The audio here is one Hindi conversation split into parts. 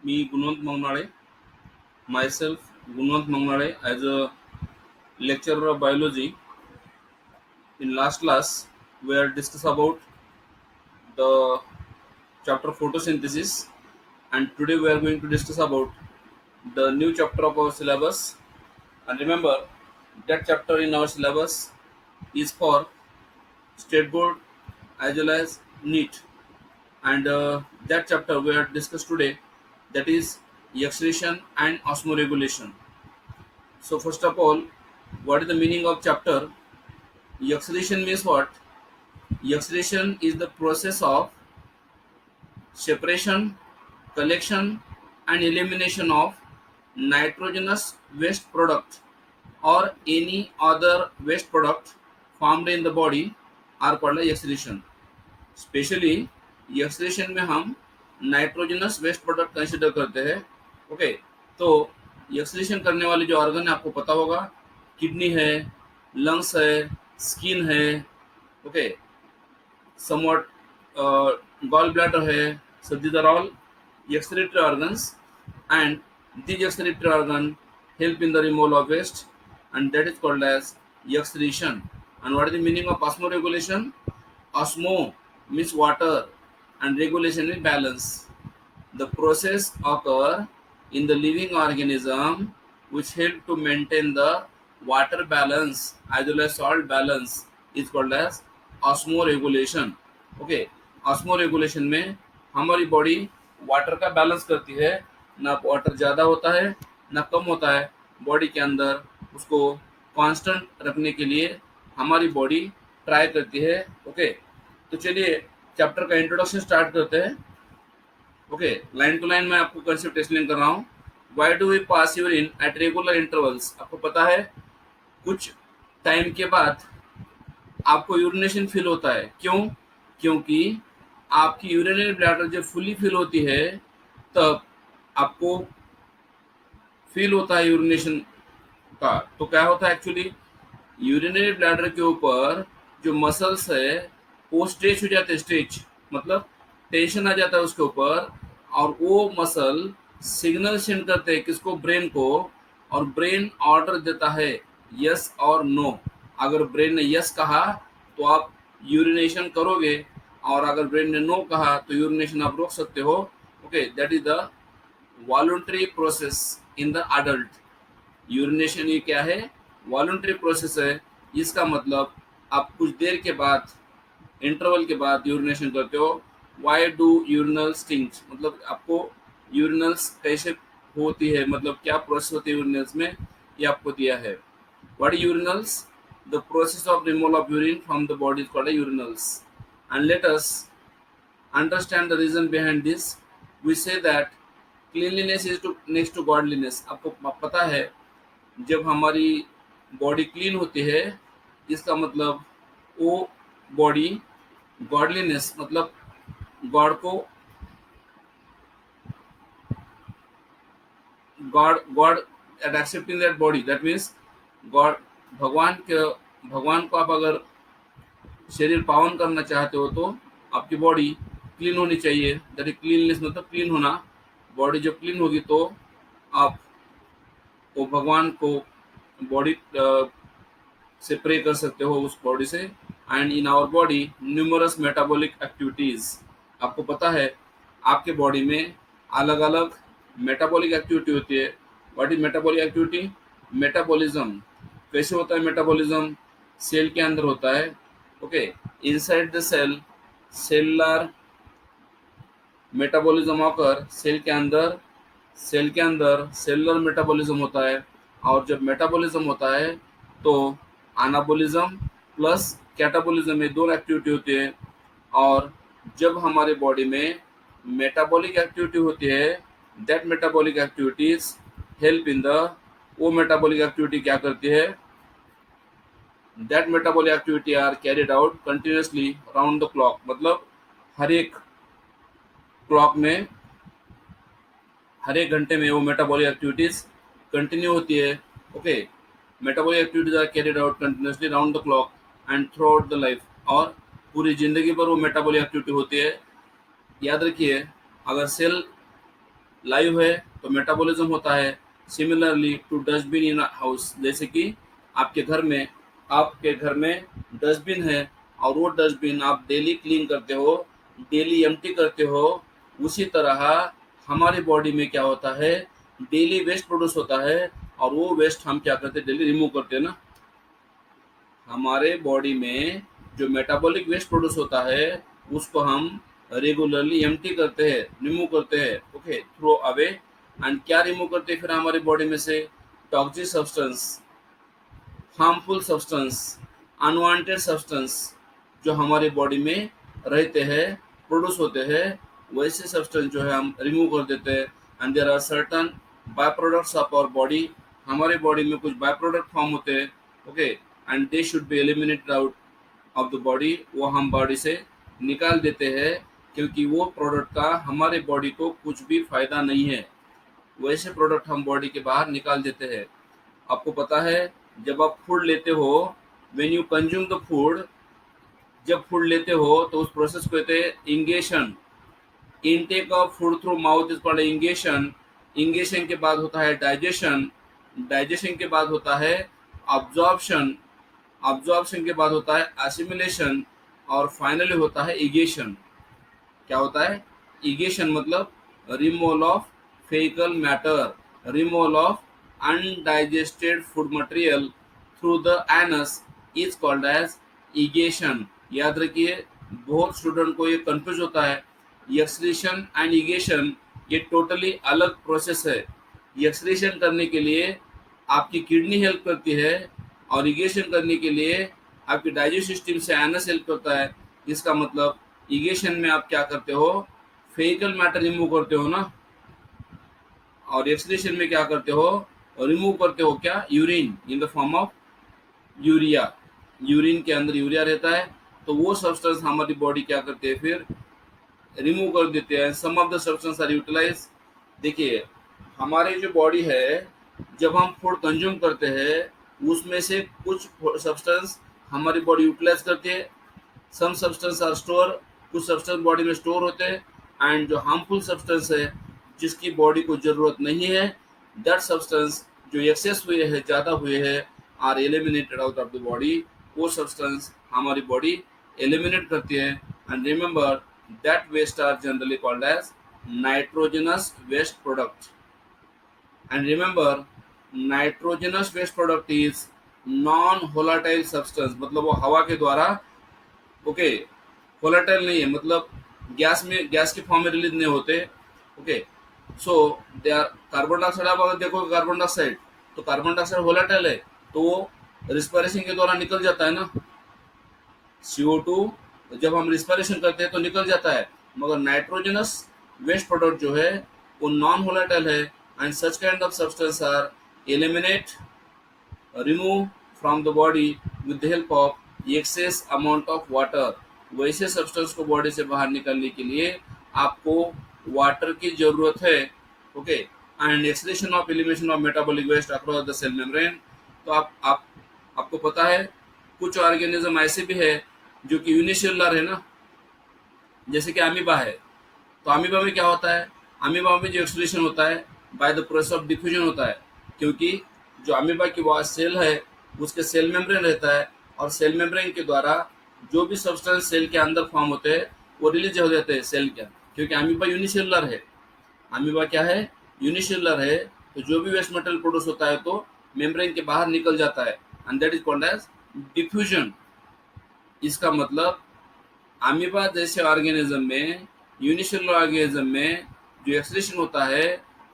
Me, Gunwant Mangnale, myself, Gunwant Mangnale, as a lecturer of biology. In last class, we are discuss about the chapter photosynthesis, and today we are going to discuss about the new chapter of our syllabus. And remember, that chapter in our syllabus is for state board as well as NEET, and that chapter we are discussed today, that is excitation and osmoregulation. So first of all, what is the meaning of chapter? Oxidation means what? Oxidation is the process of separation, collection, and elimination of nitrogenous waste product or any other waste product formed in the body are called as oxidation. Specially oxidation में हम नाइट्रोजनस वेस्ट प्रोडक्ट कंसिडर करते हैं. ओके, तो ऑक्सीडेशन करने वाले जो ऑर्गन है आपको पता होगा, किडनी है, लंग्स है, स्किन है, ओके, समवट गॉल ब्लैडर है. So these are all excretory organs, and these excretory organ help in the removal of waste, and that is called as excretion. And what is the meaning of osmoregulation? Osmo means water and regulation means balance. The process occur in the living organism which help to maintain the water balance as well as salt balance is called as osmoregulation. Okay, osmoregulation में हमारी बॉडी वाटर का बैलेंस करती है. ना वाटर ज़्यादा होता है ना कम होता है बॉडी के अंदर, उसको कांस्टेंट रखने के लिए हमारी बॉडी ट्राई करती है. ओके, तो चलिए चैप्टर का इंट्रोडक्शन स्टार्ट करते हैं. ओके, लाइन टू लाइन मैं आपको कंसेप्ट एक्सप्लेन कर रहा हूँ. Why do we pass urine at regular intervals? आपको पता है कुछ टाइम के बाद आपको यूरिनेशन फील होता है. क्यों? क्योंकि आपकी यूरिनरी ब्लैडर जब फुली फिल होती है तब आपको फील होता है यूरिनेशन का. तो क्या होता है एक्चुअली, यूरिनरी ब्लैडर के ऊपर जो मसल्स है वो स्ट्रेच हो जाते हैं. स्ट्रेच मतलब टेंशन आ जाता है उसके ऊपर, और वो मसल सिग्नल सेंड करते हैं किसको? ब्रेन को. और ब्रेन ऑर्डर देता है यस और नो. अगर ब्रेन ने यस कहा तो आप यूरिनेशन करोगे, और अगर ब्रेन ने नो कहा तो यूरिनेशन आप रोक सकते हो. Okay, that is the voluntary process in the adult. Urination ये क्या है? वॉलंटरी प्रोसेस है. इसका मतलब आप कुछ देर के बाद, इंटरवल के बाद यूरिनेशन करते हो. Why do urinal stinks? मतलब आपको यूरिनल्स कैसे होती है, मतलब क्या प्रोसेस होती है यूरिनल्स में, ये आपको दिया है. What is urinals? The process of removal of urine from the body is called urinals. And let us understand the reason behind this. We say that cleanliness is to next to godliness. आपको पता है जब हमारी बॉडी क्लीन होती है इसका मतलब वो बॉडी गॉडलीनेस, मतलब गॉड को, god at accepting that body, that means god, भगवान को आप अगर शरीर पावन करना चाहते हो तो आपकी बॉडी क्लीन होनी चाहिए. दैट इज क्लीननेस, मतलब क्लीन होना. बॉडी जब क्लीन होगी तो आप वो भगवान को बॉडी से प्रे कर सकते हो उस बॉडी से. And in our body numerous metabolic activities. आपको पता है आपके बॉडी में अलग अलग मेटाबॉलिक एक्टिविटी होती है. What is metabolic activity? Metabolism. कैसे होता है मेटाबॉलिज्म? सेल के अंदर होता है. Okay, inside the cell cellular metabolism होकर सेल के अंदर सेलुलर मेटाबॉलिज्म होता है. और जब मेटाबॉलिज्म होता है तो एनाबॉलिज्म प्लस कैटाबॉलिज्म में दो एक्टिविटी होती है. और जब हमारे बॉडी में मेटाबॉलिक एक्टिविटी होती है, that metabolic activities help in the, वो मेटाबॉलिक एक्टिविटी क्या करती है? That metabolic activity are carried out continuously round the clock. मतलब हर एक क्लॉक में, हर एक घंटे में वो मेटाबॉलिक एक्टिविटीज कंटिन्यू होती है. Okay, metabolic activities are carried out continuously round the clock and throughout the life. और पूरी जिंदगी भर वो मेटाबॉलिक एक्टिविटी होती है. याद रखिए, अगर सेल लाइव है तो मेटाबॉलिज्म होता है। Similarly to dustbin in house, जैसे कि आपके घर में डस्टबिन है और वो डस्टबिन आप डेली क्लीन करते हो, डेली एम्प्टी करते हो, उसी तरह हमारी बॉडी में क्या होता है, डेली वेस्ट प्रोड्यूस होता है और वो वेस्ट हम क्या करते हैं, डेली रिमूव करते हैं ना। हमारे बॉडी में जो मेटाबॉलिक वेस्ट प्रोड्यूस होता है उसको हम रेगुलरली एम्प्टी करते हैं, रिमूव करते हैं, ओके, थ्रो अवे। एंड क्या रिमूव करते हैं फिर हमारी बॉडी में से? Toxic substance, harmful substance, unwanted substance जो हमारी बॉडी में रहते हैं, प्रोड्यूस होते हैं, वैसे सब्सटेंस जो है हम रिमूव कर देते हैं। And there are certain by products of our body, हमारे बॉडी में कुछ बाय प्रोडक्ट फॉर्म होते हैं, okay, and they should be eliminated out of the body, वो हम बॉडी से निकाल देते हैं, क्योंकि वो प्रोडक्ट का हमारे बॉडी को कुछ भी फायदा नहीं है, वैसे प्रोडक्ट हम बॉडी के बाहर निकाल देते हैं। आपको पता है जब आप फूड लेते हो, when you consume the food, जब फूड लेते हो तो उस प्रोसेस को कहते हैं ingestion. Intake of food through mouth is called ingestion. Ingestion के बाद होता है डाइजेशन, डाइजेशन के बाद होता है अब्जॉर्प्शन, अब्जॉर्प्शन के बाद होता है एसिमिलेशन, और फाइनली होता है इगेशन। क्या होता है इगेशन? मतलब removal of fecal matter, removal of undigested food material through the anus is called as igation। याद रखिए, बहुत स्टूडेंट को ये कंफ्यूज होता है। एक्सक्रीशन एंड इगेशन ये टोटली अलग प्रोसेस है। एक्सक्रीशन करने के लिए आपकी किडनी हेल्प करती है और इगेशन करने के लिए आपकी डाइजेस्टिव सिस्टम से एनस हेल्प करता है। इसका मतलब इगेशन में आप क्या करते हो, फेकल मैटर रिमूव करते हो ना, और एक्सक्रीशन में क्या करते हो, रिमूव करते हो क्या, urine in the form of urea. Urine के अंदर यूरिया रहता है, तो वो सब्सटेंस हमारी बॉडी क्या करते हैं, फिर रिमूव कर देते हैं। Some of the substance are utilize. देखिए, हमारी जो बॉडी है, जब हम फूड कंज्यूम करते हैं उसमें से कुछ सब्सटेंस हमारी बॉडी यूटिलाइज करती है। सम सब्सटेंस आर स्टोर, कुछ सब्सटेंस बॉडी में स्टोर होते हैं। एंड जो हार्मफुल सब्सटेंस है जिसकी बॉडी को जरूरत नहीं है, दैट सब्सटेंस जो एक्सेस हुए हैं, ज़्यादा हुए हैं, are eliminated out of the body. वो सब्सटेंस हमारी बॉडी एलिमिनेट करती है। And remember that waste are generally called as nitrogenous waste product. And remember nitrogenous waste product is non volatile substance, मतलब वो हवा के द्वारा, ओके, होलाटाइल नहीं है, मतलब गैस के फॉर्म में रिलीज नहीं होते, okay. So they are carbon dioxide, आप अगर देखो कार्बन डाइऑक्साइड, तो कार्बन डाइऑक्साइड वोलेटाइल है, तो वो रिस्पिरेशन के द्वारा निकल जाता है ना। CO2 जब हम रिस्पिरेशन करते हैं तो निकल जाता है, मगर नाइट्रोजनस वेस्ट प्रोडक्ट जो है वो नॉन वोलेटाइल है। And such kind of substance are eliminate, remove from the body with the help of excess amount of water. वैसे सब्सटेंस को बॉडी से बाहर निकालने के लिए आपको वाटर की जरूरत है, okay. And excretion of elimination of metabolic waste across the cell membrane. तो आपको पता है कुछ ऑर्गेनिज्म ऐसे भी है जो कि यूनिसेलुलर है ना, जैसे कि अमीबा है। तो अमीबा में क्या होता है, अमीबा में जो एक्सक्रीशन होता है by the process of diffusion होता है, क्योंकि जो अमीबा की वह सेल है उसके सेल मेम्ब्रेन रहता है, और सेल मेम्ब्रेन के द्वारा जो भी सब्सटेंस सेल के अंदर फॉर्म होते हैं वो रिलीज हो जाते हैं सेल के, क्योंकि अमीबा यूनिसेलुलर है। अमीबा क्या है, यूनिसेलुलर है। तो जो भी वेस्ट मटेरियल प्रोड्यूस होता है तो मेम्ब्रेन के बाहर निकल जाता है, and that is called as diffusion. इसका मतलब अमीबा जैसे ऑर्गेनिज्म में, यूनिसेलुलर ऑर्गेनिज्म में जो एक्सक्रीशन होता है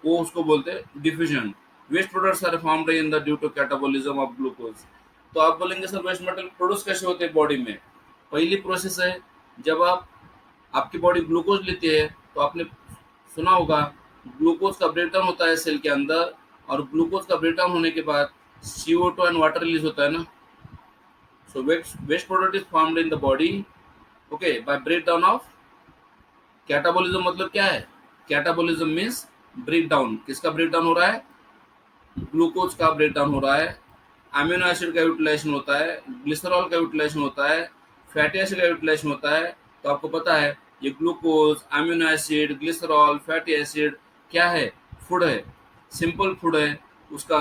वो उसको बोलते हैं diffusion. Waste products are formed in the due to catabolism of glucose. तो आप बोलेंगे सर वेस्ट मटेरियल प्रोड्यूस कैसे होते हैं बॉडी में? पहली प्रोसेस है, जब आपकी बॉडी ग्लूकोज लेती है तो आपने सुना होगा ग्लूकोज का ब्रेकडाउन होता है सेल के अंदर, और ग्लूकोज का ब्रेकडाउन होने के बाद CO2 एंड वाटर रिलीज होता है ना। So waste product is formed in the body, okay, by breakdown of catabolism. मतलब क्या है, कैटाबॉलिज्म मीन्स ब्रेकडाउन। किसका ब्रेकडाउन हो रहा है? ग्लूकोज का ब्रेकडाउन हो रहा है। अमीनो एसिड का यूटिलाइजेशन होता है, ग्लिसरॉल का यूटिलाइजेशन होता है, फैटी एसिड का यूटिलाइजेशन होता है। तो आपको पता है ये glucose, amino acid, glycerol, fatty acid क्या है, फूड है, सिंपल फूड है, उसका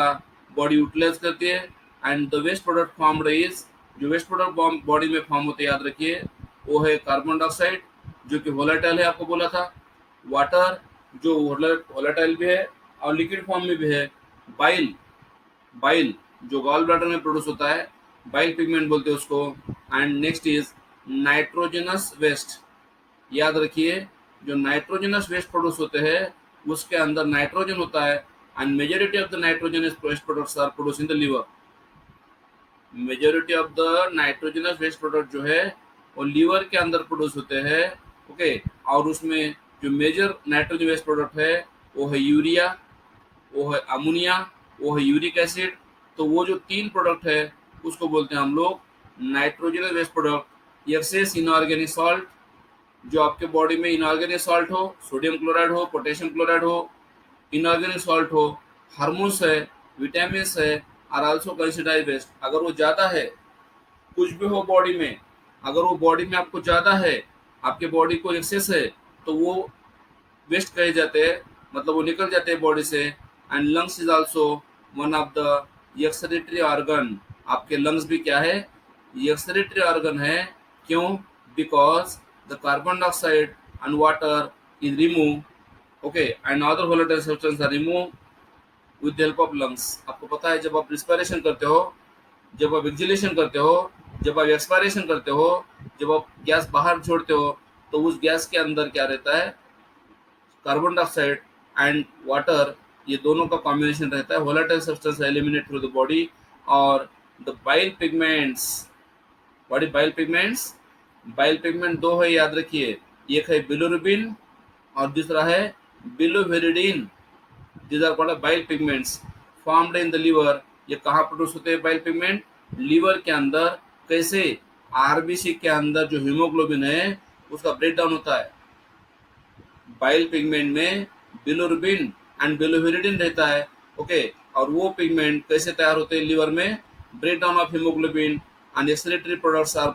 बॉडी यूटिलाइज करती है। And the waste product formed is, जो वेस्ट प्रोडक्ट बॉडी में फॉर्म होते हैं याद रखिए, वो है कार्बन डाइऑक्साइड जो कि वोलेटाइल है, आपको बोला था, वाटर जो वोलेटाइल भी है और लिक्विड फॉर्म में भी है, बाइल, बाइल जो गॉल ब्लैडर में प्रोड्यूस होता है, बाइल पिगमेंट बोलते हैं उसको। And next is nitrogenous waste, याद रखिए जो नाइट्रोजनस वेस्ट प्रोड्यूस होते हैं उसके अंदर नाइट्रोजन होता है। And majority of the nitrogenous waste products are produce in the liver, majority of the nitrogenous waste product जो है वो लीवर के अंदर प्रोड्यूस होते हैं। ओके, और उसमें जो मेजर नाइट्रोजन वेस्ट प्रोडक्ट है वो है यूरिया, वो है अमोनिया, वो है यूरिक एसिड। तो वो जो तीन प्रोडक्ट है उसको बोलते हैं हम लोग nitrogenous waste product. Excess inorganic salt, जो आपके बॉडी में इनऑर्गेनिक सॉल्ट हो, सोडियम क्लोराइड हो, पोटेशियम क्लोराइड हो, इनऑर्गेनिक सॉल्ट हो, हार्मोन्स है, विटामिन है, आर आल्सो कंसिडर्ड वेस्ट। अगर वो ज़्यादा है, कुछ भी हो बॉडी में, अगर वो बॉडी में आपको ज़्यादा है, आपके बॉडी को एक्सेस है, तो वो वेस्ट कहे जाते हैं, मतलब वो निकल जाते हैं बॉडी से। And lungs is also one of the excretory organ, आपके लंग्स भी क्या है, एक्सक्रीटरी ऑर्गन है। क्यों? Because the carbon dioxide and water is remove, okay, and other volatile substance are remove with the help of lungs. आपको पता है जब आप रिस्पिरेशन करते हो, जब आप एक्सहेलेशन करते हो, जब आप एक्सपायरेशन करते हो, जब आप गैस बाहर छोड़ते हो, तो उस गैस के अंदर क्या रहता है, कार्बन डाइऑक्साइड एंड वाटर, ये दोनों का कॉम्बिनेशन रहता है। Volatile substance eliminate through the body. और the bile pigments, body bile pigments, bile pigment दो है याद रखिए, एक है बिलिरुबिन और दूसरा है biliverdin. These are called bile pigments formed in the liver. ये कहाँ प्रोड्यूस होते हैं बाइल पिगमेंट? लीवर के अंदर। कैसे? आरबीसी के अंदर जो हीमोग्लोबिन है उसका ब्रेक डाउन होता है, बाइल पिगमेंट में बिलिरुबिन एंड बिलोवेरिडिन रहता है। ओके, और वो पिगमेंट कैसे तैयार होते हैं लीवर में? Break down of haemoglobin and excretory products are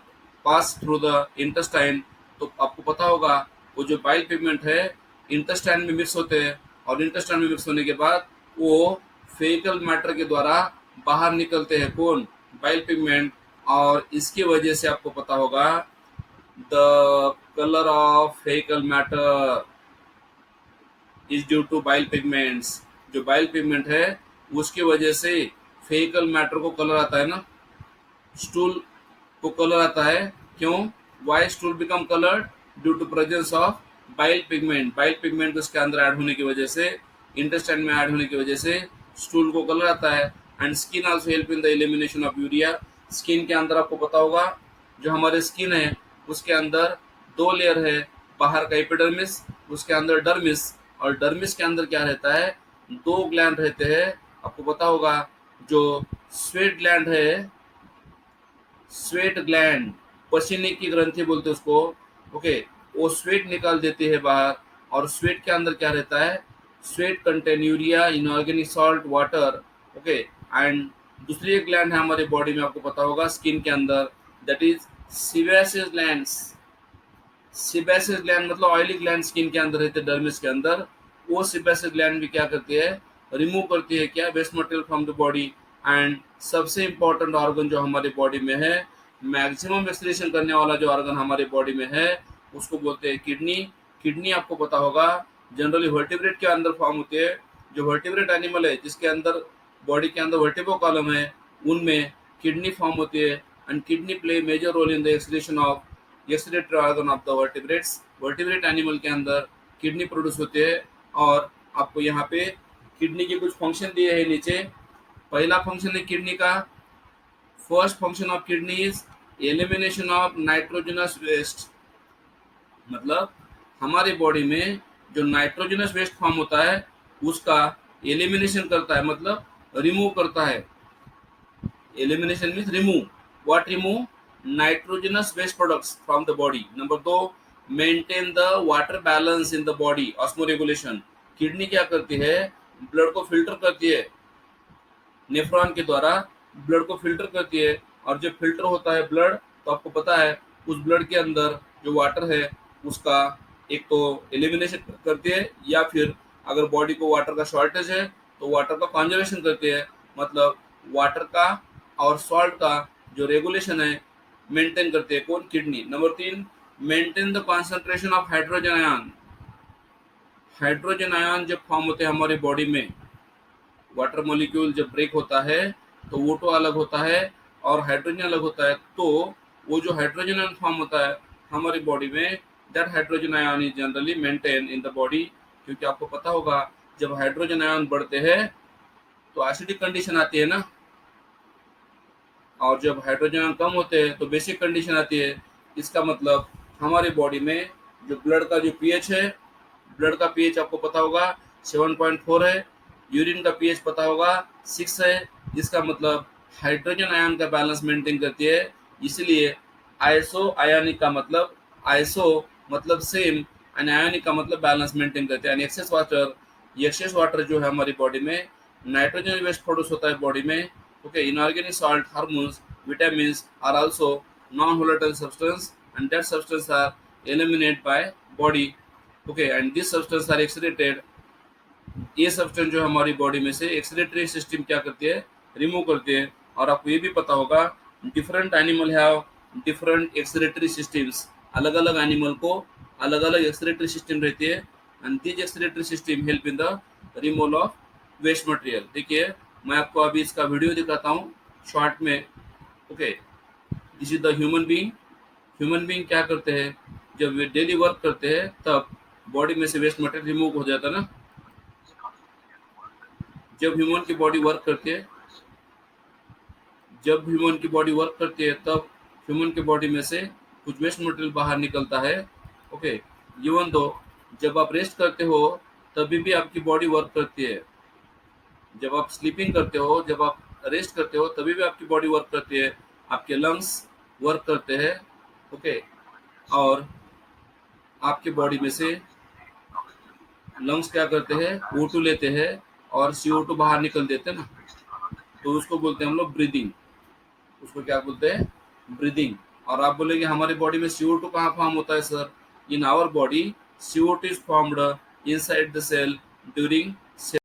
pass through the intestine. तो आपको पता होगा वो जो बाइल पिगमेंट है इंटेस्टाइन में मिक्स होते हैं, और इंटेस्टाइन में मिक्स होने के बाद वो फेकल मैटर के द्वारा बाहर निकलते हैं। कौन? Bile pigment. और इसकी वजह से आपको पता होगा the colour of faecal matter is due to bile pigments. जो बाइल पिगमेंट है उसकी वजह से फेकल मैटर को कलर आता है ना, स्टूल को कलर आता है। क्यों? Why stool become coloured? Due to presence of bile pigment. Bile pigment उसके अंदर ऐड होने की वजह से, इंटेस्टाइन में ऐड होने की वजह से स्टूल को कलर आता है। And skin also help in the elimination of urea. Skin के अंदर आपको पता होगा जो हमारे स्किन है उसके अंदर दो लेयर है, बाहर का एपिडर्मिस, उसके अंदर डर्मिस, और डर्मिस के अंदर क्या रहता है? दो ग्लैंड रहते हैं। आपको पता होगा जो स्वेट ग्लैंड है, स्वेट ग्लैंड, पसीने की ग्रंथि बोलते हैं उसको। ओके, वो स्वेट निकाल देती है बाहर, और स्वेट के अंदर क्या रहता है? Sweat contain urea, inorganic salt, water. Okay, and दूसरी एक ग्लैंड है हमारे बॉडी में, आपको पता होगा स्किन के अंदर, that is sebaceous glands. Sebaceous gland मतलब ऑयली ग्लैंड स्किन के अंदर रहते हैं, डर्मिस के अंदर। वो सीबेसियस ग्लैंड भी क्या करती है? रिमूव करती है क्या? Waste material from the body. And सबसे इंपॉर्टेंट ऑर्गन जो हमारे बॉडी में है, मैक्सिमम एक्सक्रीशन करने वाला जो ऑर्गन हमारे बॉडी में है उसको बोलते हैं किडनी। किडनी आपको पता होगा जनरली वर्टिब्रेट के अंदर फॉर्म होती है। जो वर्टिब्रेट एनिमल है जिसके अंदर बॉडी के अंदर वर्टिब्रो कॉलम है, उनमें किडनी फॉर्म होती है। And kidney play major role in the excretion of excretory organ of the vertebrates. Vertebrate animal के अंदर किडनी प्रोड्यूस होती है। और आपको यहाँ पे किडनी के कुछ फंक्शन दिए हैं नीचे। पहला फंक्शन है किडनी का, first function of kidney is elimination of nitrogenous waste. मतलब हमारी बॉडी में जो नाइट्रोजनस वेस्ट फॉर्म होता है उसका एलिमिनेशन करता है, मतलब रिमूव करता है। Elimination means remove. What remove? Nitrogenous waste products from the body. Number 2, maintain the water balance in the body, osmoregulation. Kidney क्या करती है? ब्लड को फिल्टर करती है, नेफ्रॉन के द्वारा ब्लड को फिल्टर करती है। और जब फिल्टर होता है ब्लड, तो आपको पता है उस ब्लड के अंदर जो वाटर है उसका एक तो एलिमिनेशन करती है या फिर अगर बॉडी को वाटर का शॉर्टेज है तो वाटर का कंजर्वेशन करती है, मतलब वाटर का और सॉल्ट का जो रेगुलेशन है मेंटेन करती है कौन, kidney. Number 3, maintain the concentration of hydrogen ion. Hydrogen ion जब फॉर्म होते हैं हमारी बॉडी में, वाटर मॉलिक्यूल जब ब्रेक होता है तो वो तो अलग होता है और हाइड्रोजन अलग होता है, तो वो जो हाइड्रोजन आयन फॉर्म होता है हमारी बॉडी में, that hydrogen ion is generally maintain in the body. क्योंकि आपको पता होगा जब हाइड्रोजन आयन बढ़ते हैं तो एसिडिक कंडीशन आती है ना, और जब हाइड्रोजन आयन कम होते हैं तो बेसिक कंडीशन आती है। इसका मतलब हमारी बॉडी में जो ब्लड का जो पीएच है, ब्लड का पीएच आपको पता होगा 7.4 है, यूरिन का पीएच पता होगा 6 है। इसका मतलब हाइड्रोजन आयन का बैलेंस मेंटेन करती है। इसलिए आइसो आयनिक का मतलब, आइसो मतलब सेम एंड आयनिक का मतलब बैलेंस मेंटेन करते हैं। एक्सेस वाटर जो है हमारी बॉडी में, नाइट्रोजन वेस्ट प्रोड्यूस होता है बॉडी में। Okay, inorganic salt, hormones, vitamins are also non-volatile substance and that substance are eliminated by body. Okay, and these substance are excreted। ये सब्सटेंस जो हमारी बॉडी में से एक्सक्रीटरी सिस्टम क्या करती है, रिमूव करती है। और आपको ये भी पता होगा different animal have different excretory systems, अलग अलग एनिमल को अलग अलग एक्सक्रीटरी सिस्टम रहती है and this excretory system help in the removal of waste material. देखिए मैं आपको अभी इसका वीडियो दिखाता हूँ शॉर्ट में। Okay, this is the human being. Human being क्या करते हैं, जब वे डेली वर्क करते हैं तब बॉडी में से वेस्ट मटेरियल रिमूव हो जाता है ना। जब ह्यूमन की बॉडी वर्क करती है, जब ह्यूमन की बॉडी वर्क करती है तब ह्यूमन की बॉडी में से कुछ वेस्ट मटेरियल बाहर निकलता है। ओके, इवन दो जब आप रेस्ट करते हो तभी भी आपकी बॉडी वर्क करती है। जब आप स्लीपिंग करते हो, जब आप रेस्ट करते हो तभी भी आपकी बॉडी वर्क करती है, आपके लंग्स वर्क करते हैं। ओके, और आपके बॉडी में से लंग्स क्या करते हैं, O2 लेते हैं और CO2 बाहर निकल देते हैं ना, तो उसको बोलते हैं हम लोग ब्रीदिंग। उसको क्या बोलते हैं, ब्रीदिंग। और आप बोलेंगे हमारी बॉडी में CO2 कहाँ फॉर्म होता है sir? In our body CO2 is formed inside the cell during